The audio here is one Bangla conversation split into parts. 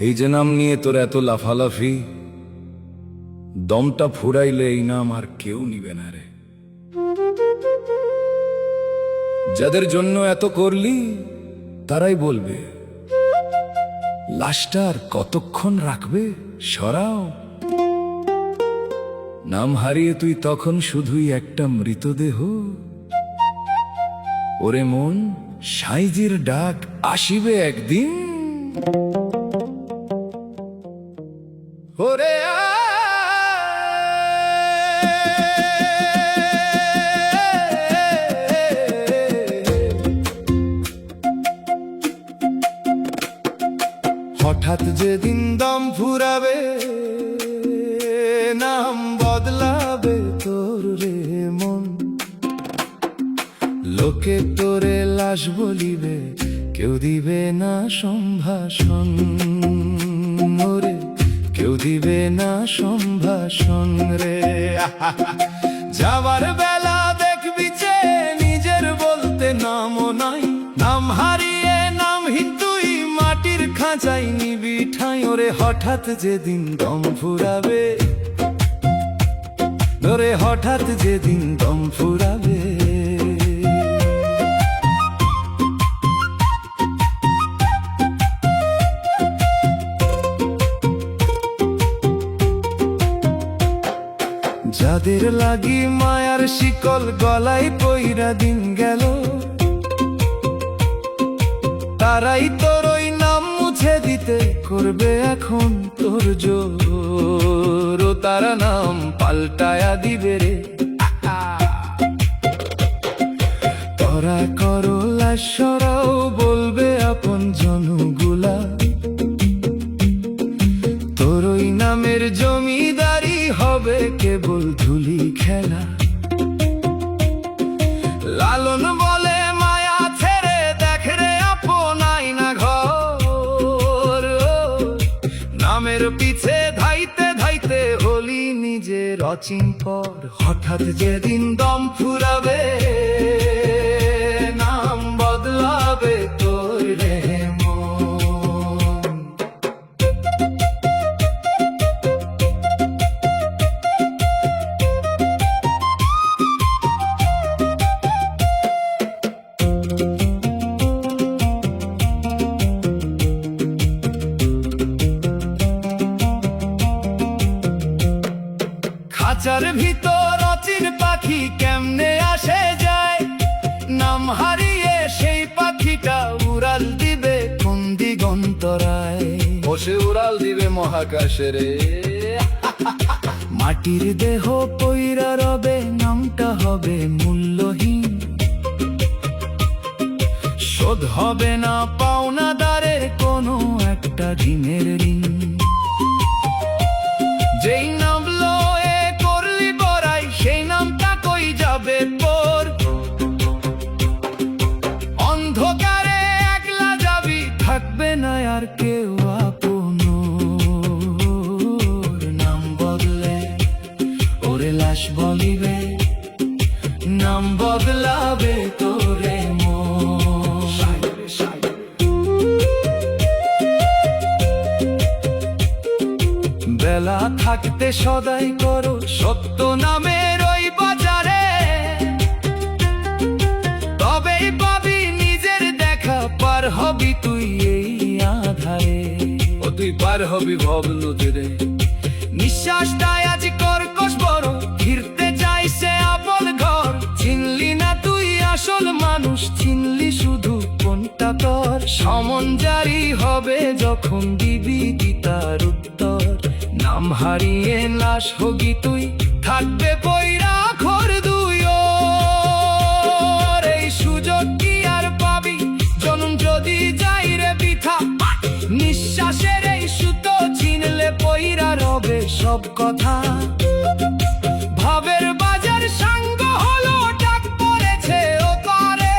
এই যে নাম নিয়ে তোর এত লাফালাফি, দমটা ফুরাইলে এই নাম আর কেউ নিবে না রে। যাদের জন্য এত করলি তারাই বলবে, লাশটা আর কতক্ষণ রাখবে, সরাও। নাম হারিয়ে তুই তখন শুধুই একটা মৃতদেহ। ওরে মন, সাইজির ডাক আসিবে একদিন। ওরে হঠাৎ যেদিন দম ফুরাবে, নাম বদলাবে তোর রে মন। লোকে তোরে লাশ বলিবে, কেউ দিবে না সম্ভাষণ। ওরে কেউ দিবে না সম্ভাষণ রে। যাবার বেলা দেখবি যে নিজের বলতে নামও নাই। নাম হারিয়ে নামহীন তুই মাটির খাঁচাই নিবি ঠাঁই। ওরে হঠাৎ যেদিন দম ফুরাবে, ওরে হঠাৎ যেদিন দম ফুরাবে। যাদের লাগি মায়ার শিকল গলায় পইরা দিন গেল, তারাই তোর ওই নাম মুছে দিতে করবে এখন তোর জোর। ও তারা নাম পাল্টায়া দিবে রে। তোরা করো লাশ সরাও, বলবে আপন জনগুলা। তোর ওই নামের জমিদারি হবে কেবল ধুলি খেলা। লালন বলে মায়া ছেড়ে দেখ রে আপন আয়না ঘর। নামের পিছে ধাইতে ধাইতে হলি নিজের অচিন্তর। হঠাৎ যেদিন দম ফুরাবে, নাম বদলাবে তোর রে মন। খাঁচার ভিতর অচিন পাখি কেমনে আসে যায়। নাম হারিয়ে সেই পাখিটা উড়াল দিবে কোন দিগন্তরায়। বসে উড়াল দিবে মহাকাশে রে। মাটির দেহ পইরা রবে, নামটা হবে মূল্যহীন। শোধ হবে না পাওনাদারের কোনো একটা ঋণের ঋণ। যেই নাম লয়ে করলি বড়াই, সেই নামটা কই যাবে তোর। অন্ধকারে একলা যাবি, থাকবে না আর কেউ আপন। নাম বদলে ওরে লাশ বলিবে, নাম বদলাবে তোরে মন। বেলা থাকতে সদাই করো সত্য নামের ওই বাজারে। তবেই পাবি নিজের দেখা, পার হবি তুই এই আধারে। ও তুই পার হবি ভব নদীরে। নিঃশ্বাসটাই আজ কর্কশ বড়, ফিরতে চাইছে আপন ঘর। চিনলি না তুই আসল মানুষ, চিনলি শুধু কোনটা তোর। সমন জারি হবে যখন দিবি গীতার উত্তর। নাম হারিয়ে লাশ হবি তুই, থাকবে পইরা ঘর দুই। এই সুযোগ কি আর পাবি, জনম যদি যাই রে বৃথা। নিঃশ্বাসের এই সুতো চিনলে পইরা রবে সব কথা। ভাবের বাজার সাঙ্গ হলো, ডাক পড়েছে ও পারে।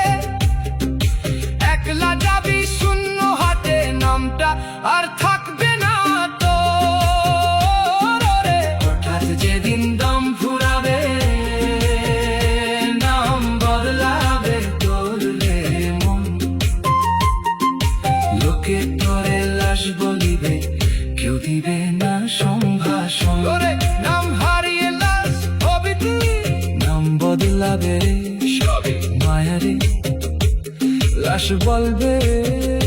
একলা যাবি শূন্য হাতে, নামটা আর থাকবে না তোর। হঠাৎ যেদিন দম ফুরাবে, নাম বদলাবে তোর রে মন। লোকে তোরে লাশ বলিবে, পালাবে রে, সবে মায়ারে লাশ বলবে রে।